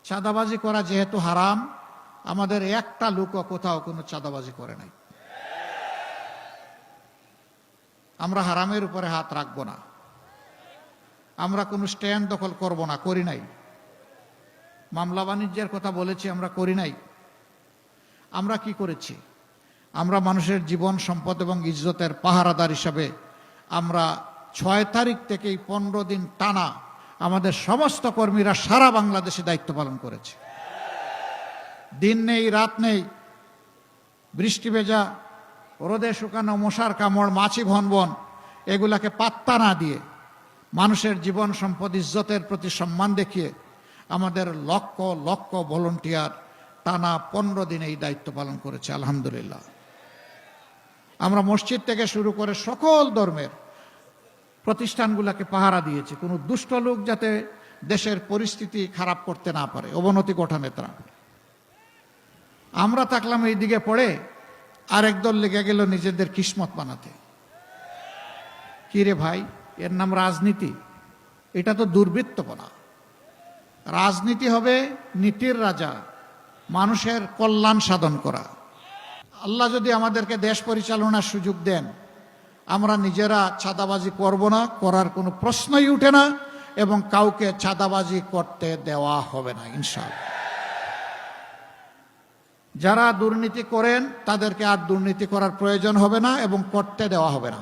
চাঁদাবাজি করা যেহেতু হারাম, আমাদের একটা লোকও কোথাও কোনো চাঁদাবাজি করে নাই। আমরা হারামের উপরে হাত রাখবো না, আমরা কোনো স্ট্যান্ড দখল করব না, করি নাই। মামলা বাণিজ্যের কথা বলেছি, আমরা করি নাই। আমরা কি করেছি? আমরা মানুষের জীবন সম্পদ এবং ইজ্জতের পাহারাদার হিসাবে আমরা 6 তারিখ থেকেই 15 দিন টানা আমাদের সমস্ত কর্মীরা সারা বাংলাদেশে দায়িত্ব পালন করেছে। দিন নেই রাত নেই, বৃষ্টি ভেজা, রোদে শুকানো, মশার কামড়, মাছি ভনবন, এগুলাকে পাত্তা না দিয়ে মানুষের জীবন সম্পদ ইজ্জতের প্রতি সম্মান দেখিয়ে আমাদের লক্ষ লক্ষ ভলান্টিয়ার টানা 15 দিন এই দায়িত্ব পালন করেছে। আলহামদুলিল্লাহ। আমরা মসজিদ থেকে শুরু করে সকল ধর্মের প্রতিষ্ঠানগুলোকে পাহারা দিয়েছি, কোনো দুষ্ট লোক যাতে দেশের পরিস্থিতি খারাপ করতে না পারে, অবনতি ঘটানো তা। আমরা থাকলাম এই দিকে পড়ে, আরেক দল লেগে গেল নিজেদের কিসমত বানাতে। কি রে ভাই, এর নাম রাজনীতি? এটা তো দুর্বৃত্তপনা। রাজনীতি হবে নীতির রাজা, মানুষের কল্যাণ সাধন করা। আল্লাহ যদি আমাদেরকে দেশ পরিচালনার সুযোগ দেন, আমরা নিজেরা চাঁদাবাজি করব না, করার কোনো প্রশ্নই উঠে না, এবং কাউকে চাঁদাবাজি করতে দেওয়া হবে না ইনশাআল্লাহ। যারা দুর্নীতি করেন তাদেরকে আর দুর্নীতি করার প্রয়োজন হবে না এবং করতে দেওয়া হবে না।